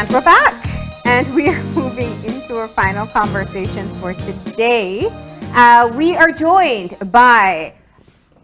And we're back. And we are moving into our final conversation for today. We are joined by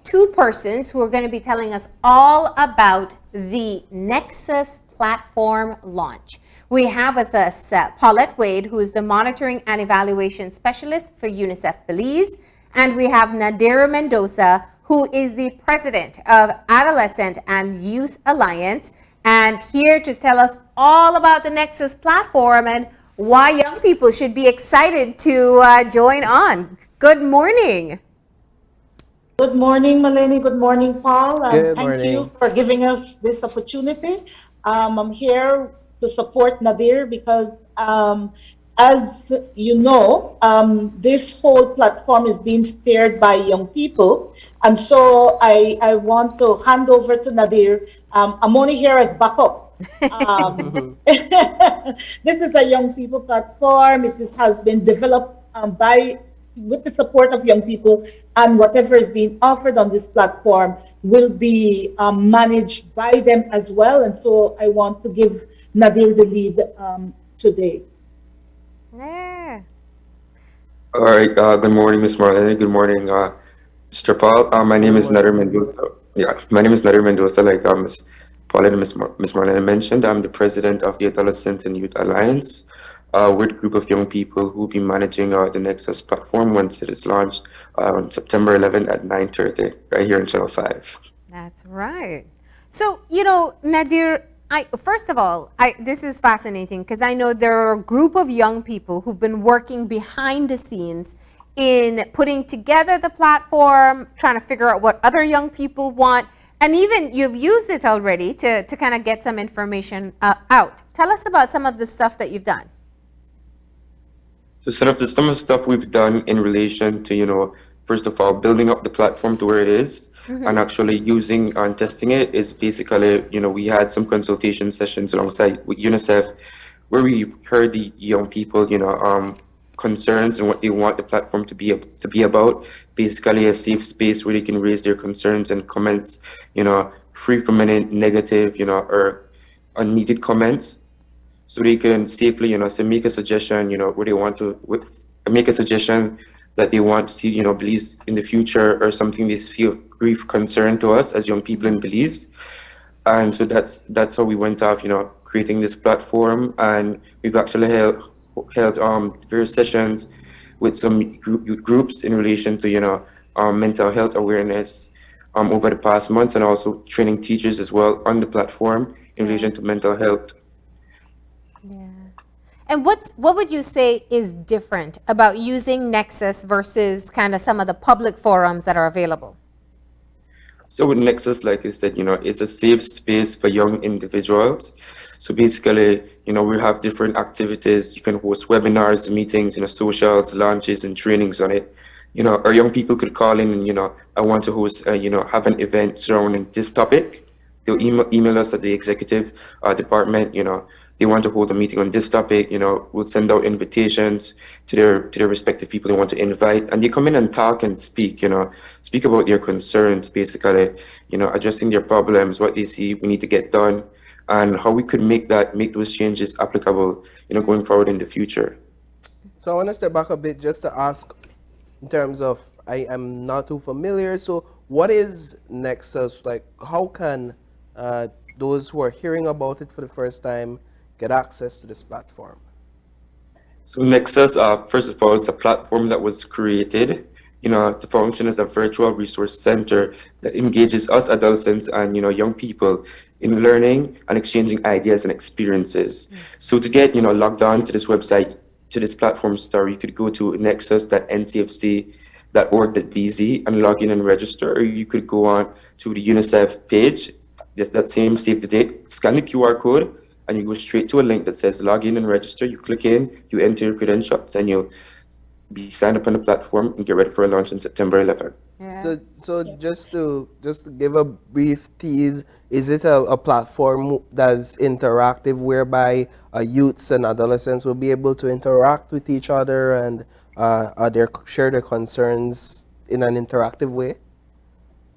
two persons who are going to be telling us all about the Nex'Us platform launch. We have with us Paulette Wade, who is the Monitoring and Evaluation Specialist for UNICEF Belize. And we have Nadir Mendoza, who is the President of Adolescent and Youth Alliance, and here to tell us all about the Nex'Us platform and why young people should be excited to join on. Good morning. Good morning, Maleni. Good morning, Paul. Thank you for giving us this opportunity. I'm here to support Nadir because, as you know, this whole platform is being steered by young people. And so I want to hand over to Nadir. I'm only here as backup. This is a young people platform. Has been developed with the support of young people, and whatever is being offered on this platform will be managed by them as well. And so I want to give Nadir the lead today. Yeah. All right. Good morning, Ms. Marlene. Good morning, Mr. Paul. My name is Nadir Mendoza. Yeah, my name is Nadir Mendoza. Like Ms. Paulette and Ms. Marlene mentioned, I'm the president of the Adolescent and Youth Alliance. We're a group of young people who will be managing the Nex'Us platform once it is launched on September 11 at 9:30, right here in Channel 5. That's right. So, Nadir, first of all, this is fascinating because I know there are a group of young people who've been working behind the scenes in putting together the platform, trying to figure out what other young people want, and even you've used it already to kind of get some information out. Tell us about some of the stuff that you've done. So some of the stuff we've done in relation to, first of all, building up the platform to where it is, and actually using and testing it is basically, we had some consultation sessions alongside with UNICEF where we heard the young people, concerns and what they want the platform to be about. Basically a safe space where they can raise their concerns and comments, free from any negative, or unneeded comments. So they can safely, make a suggestion, where they want to make a suggestion that they want to see, Belize in the future, or something they feel grief concern to us as young people in Belize. And so that's how we went off, creating this platform. And we've actually held various sessions with some youth groups in relation to, mental health awareness over the past months, and also training teachers as well on the platform in relation to mental health. Yeah. And what would you say is different about using Nex'Us versus kind of some of the public forums that are available? So with Nex'Us, like I said, it's a safe space for young individuals. So basically, we have different activities. You can host webinars, meetings, socials, launches, and trainings on it. Our young people could call in and, I want to host, have an event surrounding this topic. They'll email us at the executive department, they want to hold a meeting on this topic, we'll send out invitations to their respective people they want to invite, and they come in and talk and speak, speak about their concerns, basically, addressing their problems, what they see we need to get done, and how we could make those changes applicable, going forward in the future. So I want to step back a bit just to ask, in terms of, I am not too familiar, so what is Nex'Us? Like, how can those who are hearing about it for the first time get access to this platform? So Nex'Us, first of all, it's a platform that was created, to function as a virtual resource center that engages us adolescents and, young people in learning and exchanging ideas and experiences. So to get, logged on to this website, to this platform store, you could go to nexus.ncfc.org.bz and log in and register, or you could go on to the UNICEF page, that same save the date, scan the QR code, and you go straight to a link that says log in and register. You click in, you enter your credentials, and you'll be signed up on the platform and get ready for a launch on September 11th. Yeah. So just to give a brief tease, is it a platform that's interactive whereby youths and adolescents will be able to interact with each other and share their concerns in an interactive way?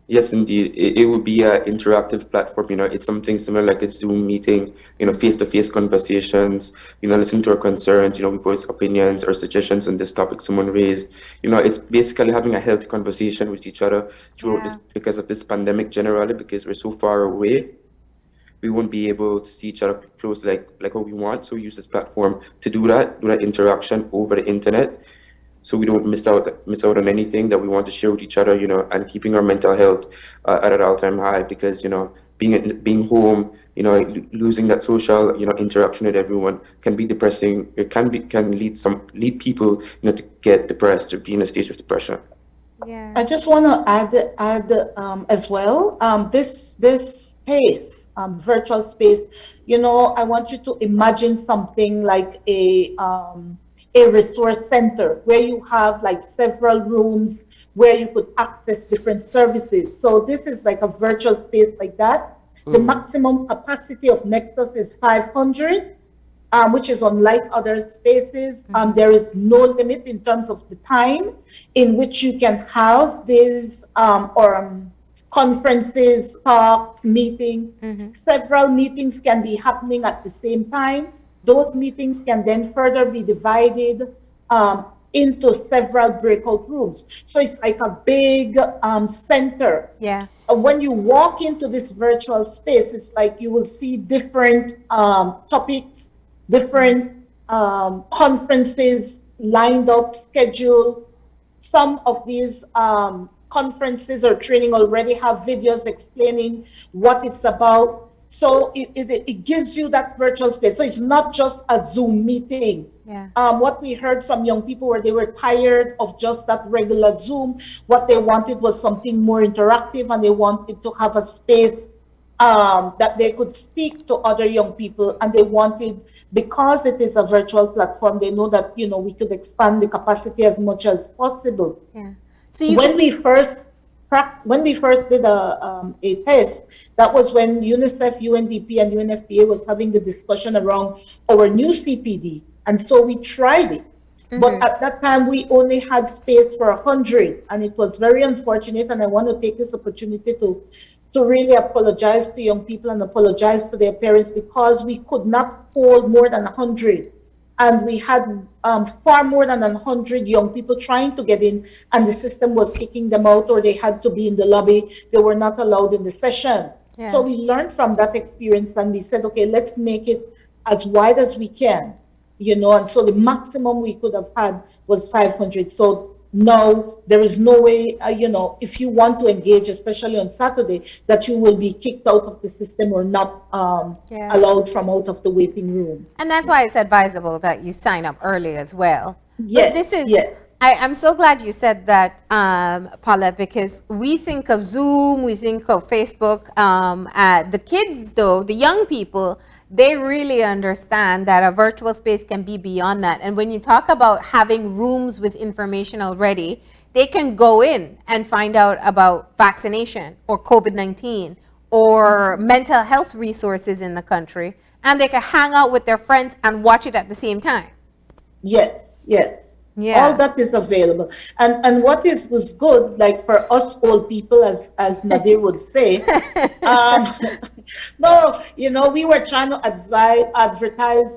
Yes, indeed. It would be an interactive platform. It's something similar like a Zoom meeting, face-to-face conversations, listen to our concerns, we voice opinions or suggestions on this topic someone raised. It's basically having a healthy conversation with each other throughout Yeah. this because of this pandemic generally, because we're so far away. We won't be able to see each other close like what we want. So we use this platform to do that interaction over the internet, so we don't miss out on anything that we want to share with each other, and keeping our mental health at an all-time high, because being home, losing that social interaction with everyone can be depressing. It can lead people to get depressed or be in a stage of depression. I Yeah. just want to add as well, this space, virtual space. I want you to imagine something like a resource center where you have like several rooms where you could access different services. So this is like a virtual space like that. The Mm-hmm. maximum capacity of Nex'Us is 500, which is unlike other spaces. There is no limit in terms of the time in which you can have these conferences, talks, meetings. Mm-hmm. Several meetings can be happening at the same time. Those meetings can then further be divided into several breakout rooms. So it's like a big center. Yeah. When you walk into this virtual space, it's like you will see different topics, different conferences lined up, scheduled. Some of these conferences or training already have videos explaining what it's about. So it gives you that virtual space. So it's not just a Zoom meeting. Yeah. What we heard from young people where they were tired of just that regular Zoom, what they wanted was something more interactive, and they wanted to have a space that they could speak to other young people, and they wanted, because it is a virtual platform, they know that we could expand the capacity as much as possible. Yeah. So you When could. we first when we first did a test, that was when UNICEF, UNDP, and UNFPA was having the discussion around our new CPD, and so we tried it. But Mm-hmm. at that time, we only had space for 100, and it was very unfortunate. And I want to take this opportunity to really apologize to young people and apologize to their parents, because we could not hold more than 100, and we had far more than 100 young people trying to get in, and the system was kicking them out, or they had to be in the lobby. They were not allowed in the session. So Yeah. we learned from that experience, and we said, okay, let's make it as wide as we can, and so the maximum we could have had was 500. So no, there is no way, if you want to engage, especially on Saturday, that you will be kicked out of the system or not Yeah. allowed from out of the waiting room. And that's why it's advisable that you sign up early as well. But Yes, this is, yes. I'm so glad you said that, Paula, because we think of Zoom, we think of Facebook. The kids, though, the young people, they really understand that a virtual space can be beyond that. And when you talk about having rooms with information already, they can go in and find out about vaccination or COVID-19 or mental health resources in the country, and they can hang out with their friends and watch it at the same time. Yes, yes. All Yeah. that is available. And what was good, like for us old people, as Nadir would say, um, no, we were trying to advertise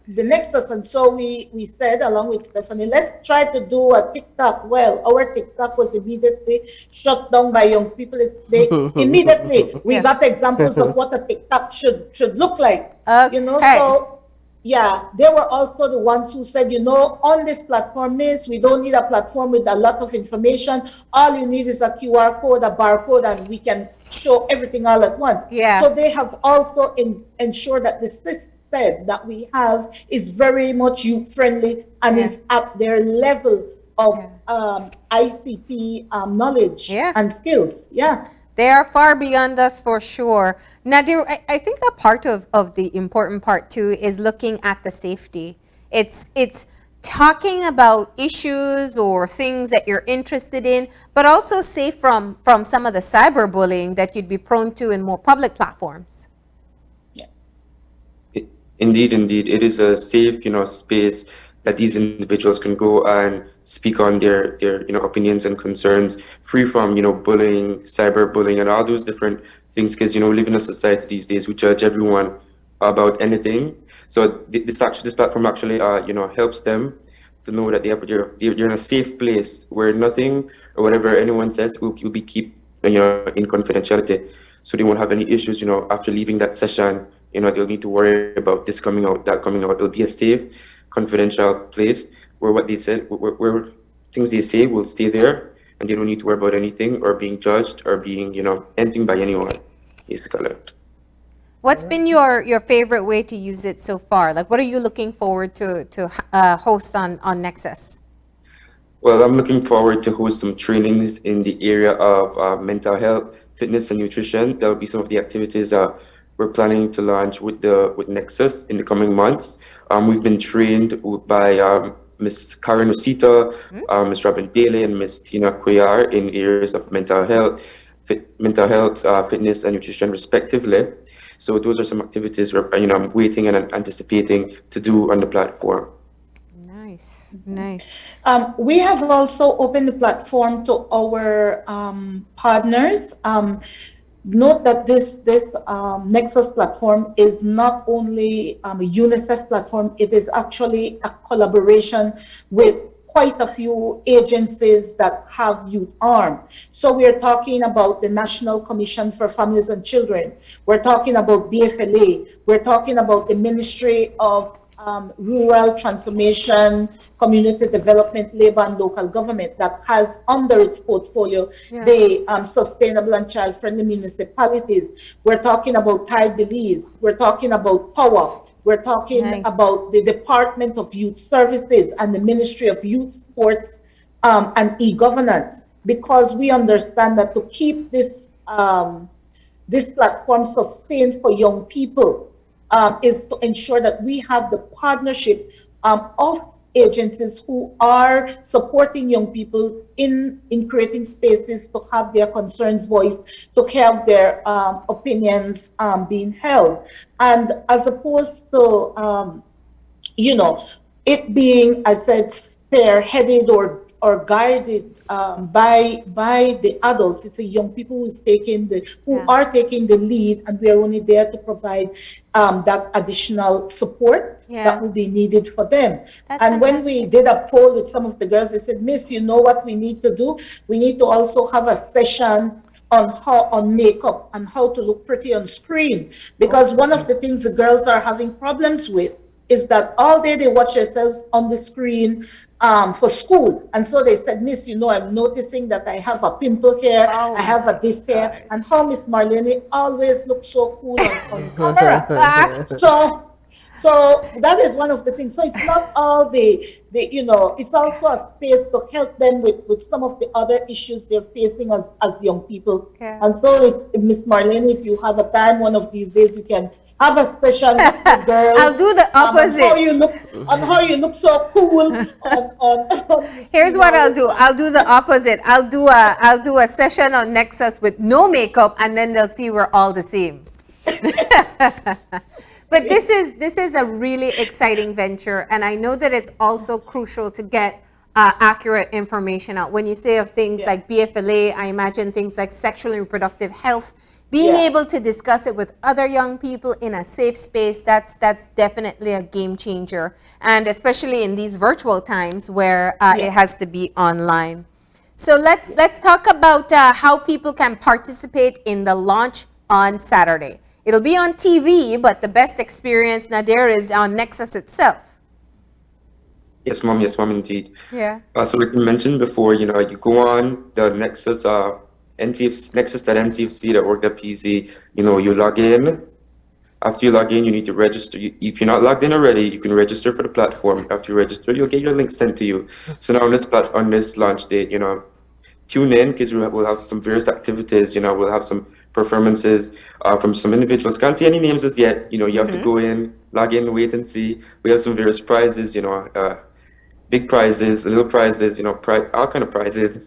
the Nex'Us, and so we said, along with Stephanie, let's try to do a TikTok. Well, our TikTok was immediately shut down by young people. We Yeah. got examples of what a TikTok should look like. Okay. So yeah, they were also the ones who said, on this platform, miss, we don't need a platform with a lot of information. All you need is a QR code, a barcode, and we can show everything all at once. Yeah. So they have also ensured that the system that we have is very much youth friendly and Yeah. is at their level of Yeah. ICT knowledge Yeah. and skills. Yeah. They are far beyond us for sure. Nadir, I think a part of the important part too is looking at the safety. It's talking about issues or things that you're interested in, but also safe from some of the cyberbullying that you'd be prone to in more public platforms. Indeed, indeed, it is a safe, space that these individuals can go and speak on their opinions and concerns, free from bullying, cyberbullying, and all those different things. Because we live in a society these days we judge everyone about anything. So this platform actually helps them to know that they're in a safe place where nothing or whatever anyone says will be keep in confidentiality. So they won't have any issues after leaving that session. They'll need to worry about this coming out, that coming out. It'll be a safe, confidential place where what they said, where things they say will stay there, and they don't need to worry about anything or being judged or being anything by anyone, basically. What's been your favorite way to use it so far? Like, what are you looking forward to host on Nex'Us? Well, I'm looking forward to host some trainings in the area of mental health, fitness, and nutrition. That will be some of the activities we're planning to launch with Nex'Us in the coming months. We've been trained by Miss Karen Osita, Miss Robin Bailey, and Miss Tina Cuellar in areas of mental health, fitness, and nutrition, respectively. So those are some activities where I'm waiting and anticipating to do on the platform. Nice, nice. We have also opened the platform to our partners. Note that this Nex'Us platform is not only a UNICEF platform, it is actually a collaboration with quite a few agencies that have youth arm. So we're talking about the National Commission for Families and Children. We're talking about BFLA. We're talking about the Ministry of Rural Transformation, Community Development, Labor and Local Government that has under its portfolio the sustainable and child-friendly municipalities. We're talking about Belize. We're talking about POWER. We're talking about the Department of Youth Services and the Ministry of Youth, Sports and e-governance, because we understand that to keep this platform sustained for young people is to ensure that we have the partnership of agencies who are supporting young people in creating spaces to have their concerns voiced, to have their opinions being held. And as opposed to, it being, I said, spearheaded or guided by the adults, it's the young people who are taking the lead, and we are only there to provide that additional support that will be needed for them. And when we did a poll with some of the girls, they said, Miss, you know what we need to do? We need to also have a session on makeup and how to look pretty on screen, because one of the things the girls are having problems with is that all day they watch themselves on the screen for school. And so they said, Miss, I'm noticing that I have a pimple here, I have a this here, and how Miss Marlene always looks so cool on camera. So that is one of the things. So it's not all it's also a space to help them with some of the other issues they're facing as young people. And so Miss Marlene, if you have a time one of these days, you can have a session with the girls. I'll do the opposite. On how you look so cool on Here's what I'll do. I'll do the opposite. I'll do a session on Nex'Us with no makeup, and then they'll see we're all the same. But this is a really exciting venture, and I know that it's also crucial to get accurate information out. When you say of things like BFLA, I imagine things like sexual and reproductive health. Being able to discuss it with other young people in a safe space, that's definitely a game changer, and especially in these virtual times where it has to be online. So let's talk about how people can participate in the launch on Saturday. It'll be on TV, but the best experience, Nadir, is on Nex'Us itself. Yes, mom, indeed. Yeah. So like you mentioned before, you go on the Nex'Us nexus.ncfc.org.pz, you log in. After you log in, you need to register. If you're not logged in already, you can register for the platform. After you register, you'll get your link sent to you. So now on this launch date, tune in, because we'll have some various activities. We'll have some performances from some individuals. Can't see any names as yet. You have to go in, log in, wait and see. We have some various prizes. Big prizes, little prizes. All kind of prizes.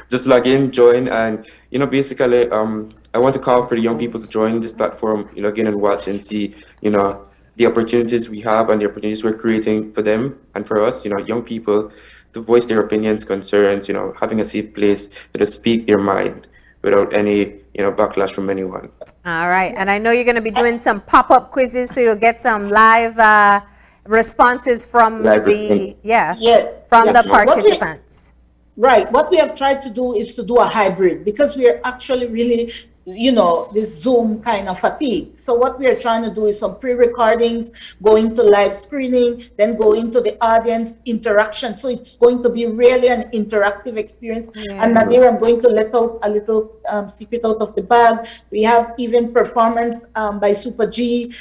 Just log in, join, and basically, I want to call for the young people to join this platform. Log in and watch and see, the opportunities we have and the opportunities we're creating for them and for us. Young people, to voice their opinions, concerns, having a safe place to just speak their mind without any, backlash from anyone. All right. And I know you're going to be doing some pop-up quizzes, so you'll get some live responses from Live the, response. from the What we- participants. Right. What we have tried to do is to do a hybrid because we are actually really, this Zoom kind of fatigue. So what we are trying to do is some pre-recordings, going to live screening, then go into the audience interaction. So it's going to be really an interactive experience. Yeah. And Nadir, I'm going to let out a little secret out of the bag. We have even performance by Super G.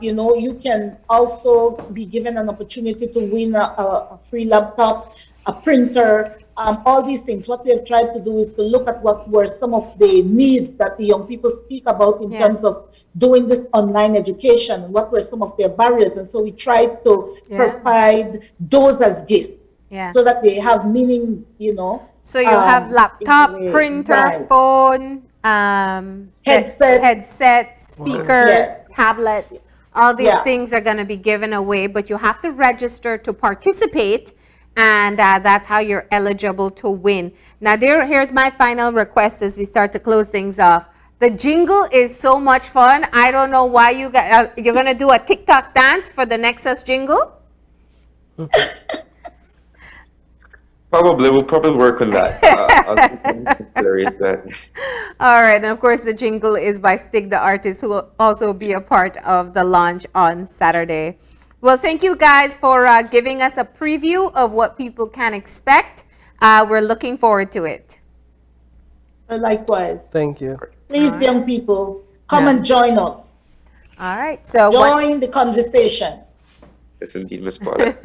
You can also be given an opportunity to win a free laptop, a printer, all these things. What we have tried to do is to look at what were some of the needs that the young people speak about in terms of doing this online education, and what were some of their barriers. And so we tried to provide those as gifts so that they have meaning, So you'll have laptop, printer, right. phone, headsets, speakers, tablets. All these things are going to be given away, but you have to register to participate. And that's how you're eligible to win. Now, here's my final request as we start to close things off. The jingle is so much fun. I don't know why you're going to do a TikTok dance for the Nex'Us jingle? We'll probably work on that. All right, and of course the jingle is by Stig the artist, who will also be a part of the launch on Saturday. Well, thank you guys for giving us a preview of what people can expect. We're looking forward to it. Likewise. Thank you. Please, young people, come and join us. All right. So join the conversation. Yes, indeed, Ms. Paula.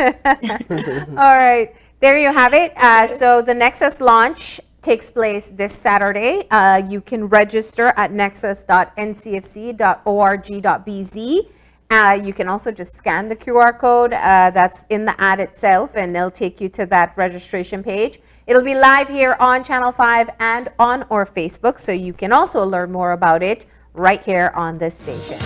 All right. There you have it. So the Nex'Us launch takes place this Saturday. You can register at nexus.ncfc.org.bz. You can also just scan the QR code that's in the ad itself, and they'll take you to that registration page. It'll be live here on Channel 5 and on our Facebook, so you can also learn more about it right here on this station.